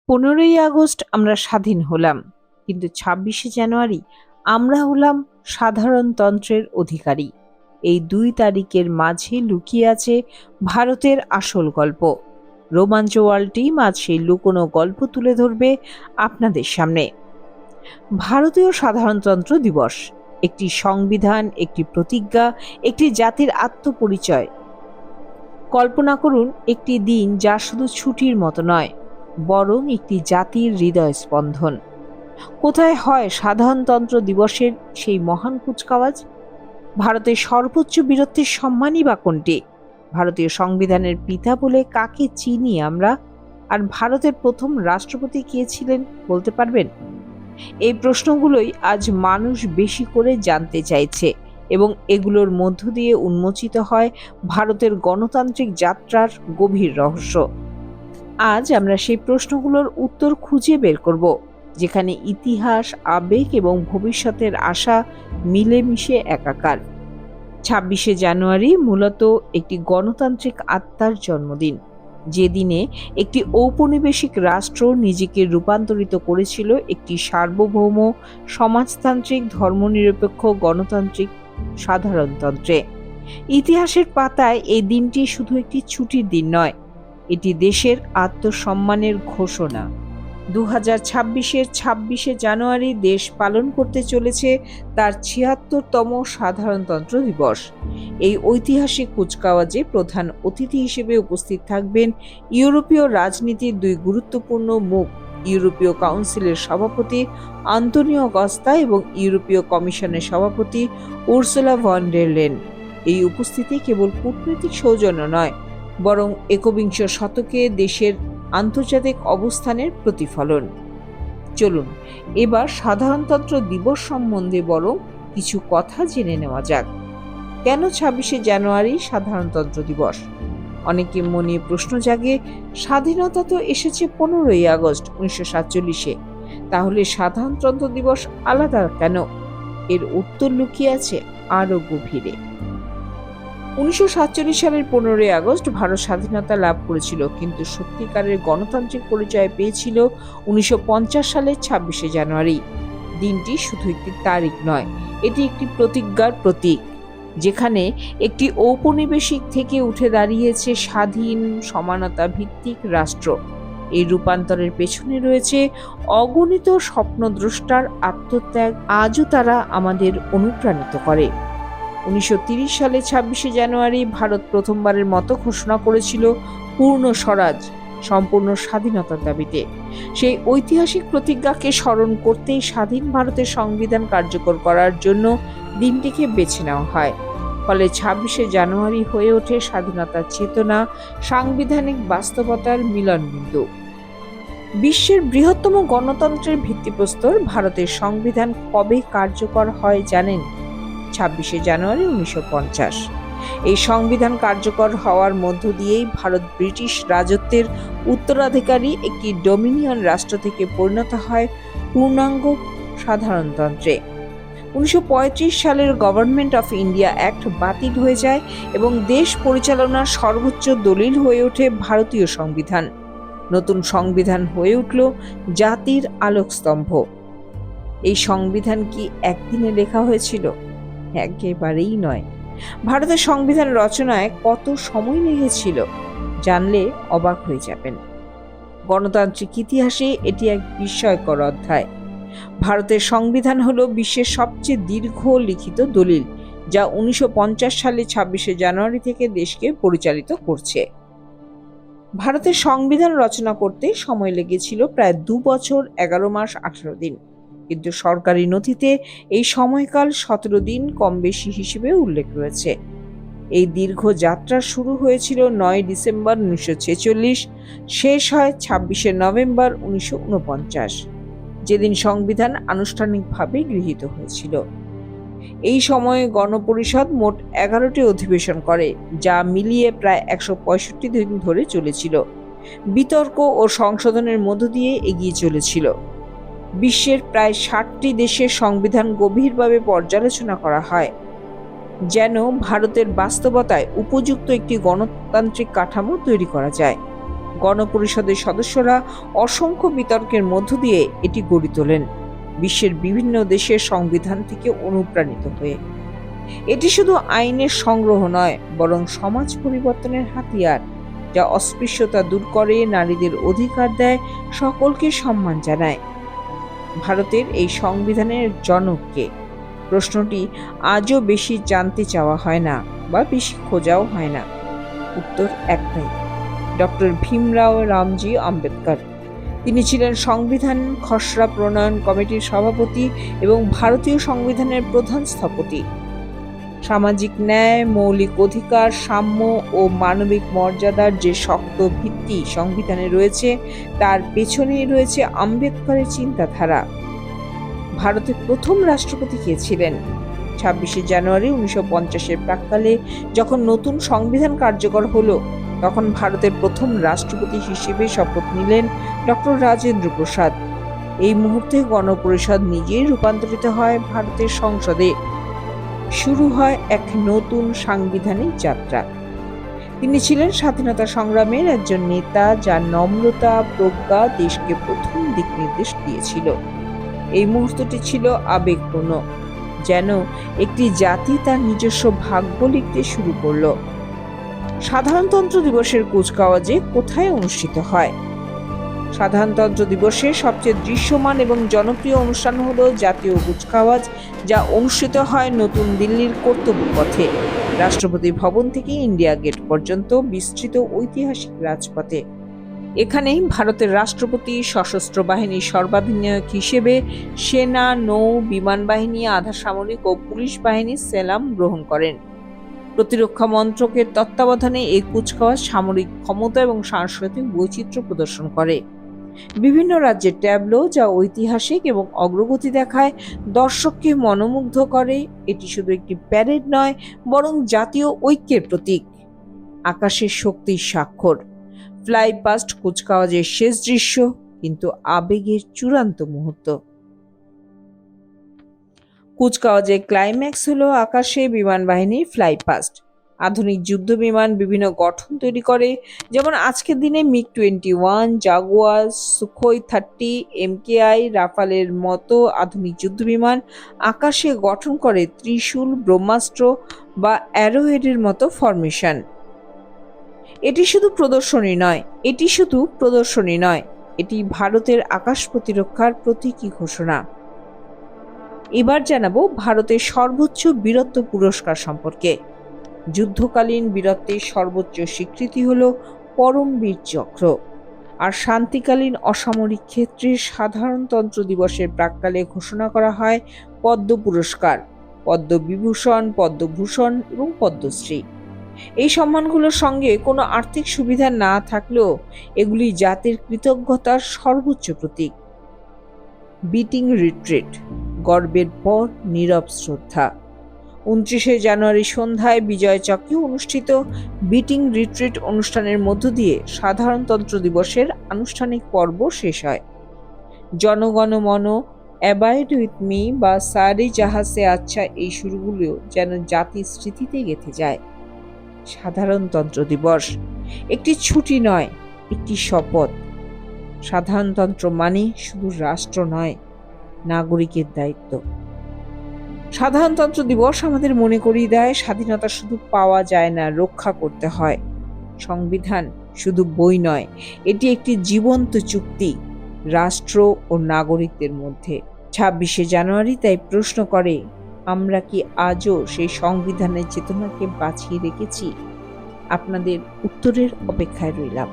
15ই August আমরা স্বাধীন হলাম, কিন্তু 26শে জানুয়ারি আমরা হলাম সাধারণতন্ত্রের অধিকারী। এই 2 তারিখের মাঝে লুকিয়ে আছে ভারতের আসল গল্প। রোমাঞ্চ ওয়ার্ল্ড টিম আজ সেই লুকোনো গল্প তুলে ধরবে আপনাদের সামনে। ভারতীয় সাধারণতন্ত্র দিবস একটি সংবিধান, একটি প্রতিজ্ঞা, একটি জাতির আত্মপরিচয়। কল্পনা করুন একটি দিন যা শুধু ছুটির মতো নয়, বরং একটি জাতির হৃদয় স্পন্দন। কোথায় হয় সাধারণতন্ত্র দিবসের সেই মহান কুচকাওয়াজ? ভারতের সর্বোচ্চ বীরত্বের সম্মানই বা কোনটি? ভারতীয় সংবিধানের পিতা বলে কাকে চিনি আমরা? আর ভারতের প্রথম রাষ্ট্রপতি কে ছিলেন বলতে পারবেন? এই প্রশ্নগুলোই আজ মানুষ বেশি করে জানতে চাইছে, এবং এগুলোর মধ্য দিয়ে উন্মোচিত হয় ভারতের গণতান্ত্রিক যাত্রার গভীর রহস্য। আজ আমরা সেই প্রশ্নগুলোর উত্তর খুঁজে বের করব, যেখানে ইতিহাস, আবেগ এবং ভবিষ্যতের আশা মিলেমিশে একাকার। 26শে জানুয়ারি মূলত একটি গণতান্ত্রিক আত্মার জন্মদিন, যে দিনে একটি ঔপনিবেশিক রাষ্ট্র নিজেকে রূপান্তরিত করেছিল একটি সার্বভৌম সমাজতান্ত্রিক ধর্মনিরপেক্ষ গণতান্ত্রিক সাধারণতন্ত্রে। ইতিহাসের পাতায় এই দিনটি শুধু একটি ছুটির দিন নয়, এটি দেশের আত্মসম্মানের ঘোষণা। 2026-এর 26শে জানুয়ারি দেশ পালন করতে চলেছে তার 76তম সাধারণতন্ত্র দিবস। এই ঐতিহাসিক কুচকাওয়াজে প্রধান অতিথি হিসেবে উপস্থিত থাকবেন ইউরোপীয় রাজনীতির 2 গুরুত্বপূর্ণ মুখ, ইউরোপীয় কাউন্সিলের সভাপতি আন্তোনিও কস্তা এবং ইউরোপীয় কমিশনের সভাপতি উর্সুলা ভন ডের লেয়েন। এই উপস্থিতি কেবল কূটনৈতিক সৌজন্য নয়, বরং একবিংশ শতকে দেশের আন্তর্জাতিক অবস্থানের প্রতিফলন। চলুন এবার সাধারণতন্ত্র দিবস সম্বন্ধে বরং কিছু কথা জেনে নেওয়া যাক। কেন 26শে জানুয়ারি সাধারণতন্ত্র দিবস? অনেকে মনে প্রশ্ন জাগে, স্বাধীনতা তো এসেছে 15ই আগস্ট 1947-এ, তাহলে সাধারণতন্ত্র দিবস আলাদা কেন? এর উত্তর লুকিয়ে আছে আরো গভীরে। 1947 সালের 15ই আগস্ট ভারত স্বাধীনতা লাভ করেছিল, কিন্তু সত্যিকারের গণতান্ত্রিক পরিচয় পেয়েছিল 1950 সালের 26শে জানুয়ারি। দিনটি শুধু একটি তারিখ নয়, এটি একটি প্রতিজ্ঞার প্রতীক, যেখানে একটি ঔপনিবেশিক থেকে উঠে দাঁড়িয়েছে স্বাধীন সমানতা ভিত্তিক রাষ্ট্র। এই রূপান্তরের পেছনে রয়েছে অগণিত স্বপ্নদ্রষ্টার আত্মত্যাগ, আজও তারা আমাদের অনুপ্রাণিত করে। 1930 সালে 26শে জানুয়ারি ভারত প্রথমবারের মতো ঘোষণা করেছিল পূর্ণ স্বরাজ, সম্পূর্ণ স্বাধীনতার দাবিতে। সেই ঐতিহাসিক প্রতিজ্ঞাকে স্মরণ করতেই স্বাধীন ভারতের সংবিধান কার্যকর করার জন্য দিনটিকে বেছে নেওয়া হয়। ফলে 26শে জানুয়ারি হয়ে ওঠে স্বাধীনতার চেতনা, সাংবিধানিক বাস্তবতার মিলনবিন্দু। বিশ্বের বৃহত্তম গণতন্ত্রের ভিত্তিপ্রস্তর ভারতের সংবিধান কবে কার্যকর হয় জানেন? 26শে জানুয়ারি 1950। এই সংবিধান কার্যকর হওয়ার মধ্য দিয়েই ভারত ব্রিটিশ রাজত্বের উত্তরাধিকারী একটি ডোমিনিয়ন রাষ্ট্র থেকে পরিণত হয় পূর্ণাঙ্গ সাধারণতন্ত্রে। 1935 সালের গভর্নমেন্ট অফ ইন্ডিয়া অ্যাক্ট বাতিল হয়ে যায় এবং দেশ পরিচালনার সর্বোচ্চ দলিল হয়ে ওঠে ভারতীয় সংবিধান। নতুন সংবিধান হয়ে উঠল জাতির আলোকস্তম্ভ। এই সংবিধান কি একদিনে লেখা হয়েছিল? একেবারেই নয়। ভারতের সংবিধান রচনায় কত সময় লেগেছিল জানলে অবাক হয়ে যাবেন। গণতান্ত্রিক ইতিহাসে এটি এক বিস্ময়কর অধ্যায়। ভারতের সংবিধান হলো বিশ্বের সবচেয়ে দীর্ঘ লিখিত দলিল, যা 1950 সালে 26শে জানুয়ারি থেকে দেশকে পরিচালিত করছে। ভারতের সংবিধান রচনা করতে সময় লেগেছিল প্রায় 2 বছর 11 মাস 18 দিন, কিন্তু সরকারি নথিতে এই সময়কাল 17 দিন কম বেশি হিসেবে উল্লেখ রয়েছে। এই দীর্ঘ যাত্রা শুরু হয়েছিল 9 ডিসেম্বর 1946, শেষ হয় 26শে নভেম্বর 1949, যেদিন সংবিধান আনুষ্ঠানিকভাবে গৃহীত হয়েছিল। এই সময়ে গণপরিষদ মোট 11টি অধিবেশন করে, যা মিলিয়ে প্রায় 165 দিন ধরে চলেছিল। বিতর্ক ও সংশোধনের মধ্য দিয়ে এগিয়ে চলেছিল। বিশ্বের প্রায় 60টি দেশের সংবিধান গভীরভাবে পর্যালোচনা করা হয়, যেন ভারতের বাস্তবতায় উপযুক্ত একটি গণতান্ত্রিক কাঠামো তৈরি করা যায়। গণপরিষদের সদস্যরা অসংখ্য বিতর্কের মধ্য দিয়ে এটি গড়ে তোলেন, বিশ্বের বিভিন্ন দেশের সংবিধান থেকে অনুপ্রাণিত হয়ে। এটি শুধু আইনের সংগ্রহ নয়, বরং সমাজ পরিবর্তনের হাতিয়ার, যা অস্পৃশ্যতা দূর করে, নারীদের অধিকার দেয়, সকলকে সম্মান জানায়। ভারতের এই সংবিধানের জনককে? প্রশ্নটি আজও বেশি জানতে চাওয়া হয় না বা বেশি খোঁজাও হয় না। উত্তর একটাই, ডক্টর ভীমরাও রামজি আম্বেদকর। তিনি ছিলেন সংবিধান খসড়া প্রণয়ন কমিটির সভাপতি এবং ভারতীয় সংবিধানের প্রধান স্থপতি। সামাজিক ন্যায়, মৌলিক অধিকার, সাম্য ও মানবিক মর্যাদার যে শক্ত ভিত্তি সংবিধানে রয়েছে, তার পেছনেই রয়েছে আম্বেদকরের চিন্তাধারা। ভারতের প্রথম রাষ্ট্রপতি কে ছিলেন? 26শে জানুয়ারি 1950-এর প্রাক্কালে যখন নতুন সংবিধান কার্যকর হলো, তখন ভারতের প্রথম রাষ্ট্রপতি হিসেবে শপথ নিলেন ডক্টর রাজেন্দ্র প্রসাদ। এই মুহূর্তে গণপরিষদ নিজেই রূপান্তরিত হয় ভারতের সংসদে। শুরু হয় এক নতুন সাংবিধানিক যাত্রা। তিনি ছিলেন স্বাধীনতা সংগ্রামের একজন নেতা, যার নম্রতা, প্রজ্ঞা দেশকে প্রথম দিক নির্দেশ দিয়েছিল। এই মুহূর্তটি ছিল আবেগপূর্ণ, যেন একটি জাতি তার নিজস্ব ভাগ্য লিখতে শুরু করল। সাধারণতন্ত্র দিবসের কুচকাওয়াজে কোথায় অনুষ্ঠিত হয়? সাধারণতন্ত্র দিবসের সবচেয়ে দৃশ্যমান এবং জনপ্রিয় অনুষ্ঠান হলো জাতীয় কুচকাওয়াজ, যা অনুষ্ঠিত হয় নতুন দিল্লির কর্তব্য পথে, রাষ্ট্রপতি ভবন থেকে ইন্ডিয়া গেট পর্যন্ত বিস্তৃত ঐতিহাসিক রাজপথে। এখানেই ভারতের রাষ্ট্রপতি সশস্ত্র বাহিনীর সর্বাধিনায়ক হিসেবে সেনা, নৌ, বিমান বাহিনী, আধা সামরিক ও পুলিশ বাহিনীর সেলাম গ্রহণ করেন। প্রতিরক্ষা মন্ত্রকের তত্ত্বাবধানে এই কুচকাওয়াজ সামরিক ক্ষমতা এবং সাংস্কৃতিক বৈচিত্র্য প্রদর্শন করে। বিভিন্ন রাজ্যের ট্যাবলো, যা ঐতিহাসিক এবং অগ্রগতি দেখায়, দর্শককে মনোমুগ্ধ করে। এটি শুধু একটি প্যারেড নয়, বরং জাতীয় ঐক্যের প্রতীক, আকাশের শক্তির স্বাক্ষর। ফ্লাই পাস্ট কুচকাওয়াজের শেষ দৃশ্য, কিন্তু আবেগের চূড়ান্ত মুহূর্ত। কুচকাওয়াজের ক্লাইম্যাক্স হলো আকাশে বিমান বাহিনীর ফ্লাই পাস্ট। আধুনিক যুদ্ধ বিমান বিভিন্ন গঠন তৈরি করে, যেমন আজকের দিনে MiG-21, জাগুয়ার, সুখোই 30, MKI, রাফালের মতো আধুনিক যুদ্ধ বিমান আকাশে গঠন করে ত্রিশূল, ব্রহ্মাস্ত্র বা অ্যারোহেডের মতো ফরমেশন। এটি শুধু প্রদর্শনী নয়, এটি ভারতের আকাশ প্রতিরক্ষার প্রতীকী ঘোষণা। এবার জানাবো ভারতের সর্বোচ্চ বীরত্ব পুরস্কার সম্পর্কে। যুদ্ধকালীন বীরত্বের সর্বোচ্চ স্বীকৃতি হল পরমবীর চক্র, আর শান্তিকালীন অসামরিক ক্ষেত্রে সাধারণতন্ত্র দিবসের প্রাক্কালে ঘোষণা করা হয় পদ্ম পুরস্কার, পদ্মবিভূষণ, পদ্মভূষণ এবং পদ্মশ্রী। এই সম্মানগুলোর সঙ্গে কোনো আর্থিক সুবিধা না থাকলেও এগুলি জাতির কৃতজ্ঞতার সর্বোচ্চ প্রতীক। বিটিং রিট্রিট, গর্বের পর নীরব শ্রদ্ধা। 29শে জানুয়ারি সন্ধ্যায় বিজয় চকে অনুষ্ঠিত বিটিং রিট্রিট অনুষ্ঠানের মধ্য দিয়ে সাধারণতন্ত্র দিবসের আনুষ্ঠানিক পর্ব শেষ হয়। জনগণ মন, অ্যাবাইড উইথ মি বা সারি জাহাঁ সে আচ্ছা, এই সুরগুলো যেন জাতির স্মৃতিতে গেঁথে যায়। সাধারণতন্ত্র দিবস একটি ছুটি নয়, একটি শপথ। সাধারণতন্ত্র মানে শুধু রাষ্ট্র নয়, নাগরিকের দায়িত্ব। সাধারণতন্ত্র দিবস আমাদের মনে করিয়ে দেয়, স্বাধীনতা শুধু পাওয়া যায় না, রক্ষা করতে হয়। সংবিধান শুধু বই নয়, এটি একটি জীবন্ত চুক্তি রাষ্ট্র ও নাগরিকদের মধ্যে। 26শে জানুয়ারি তাই প্রশ্ন করে, আমরা কি আজও সেই সংবিধানের চেতনাকে বাঁচিয়ে রেখেছি? আপনাদের উত্তরের অপেক্ষায় রইলাম।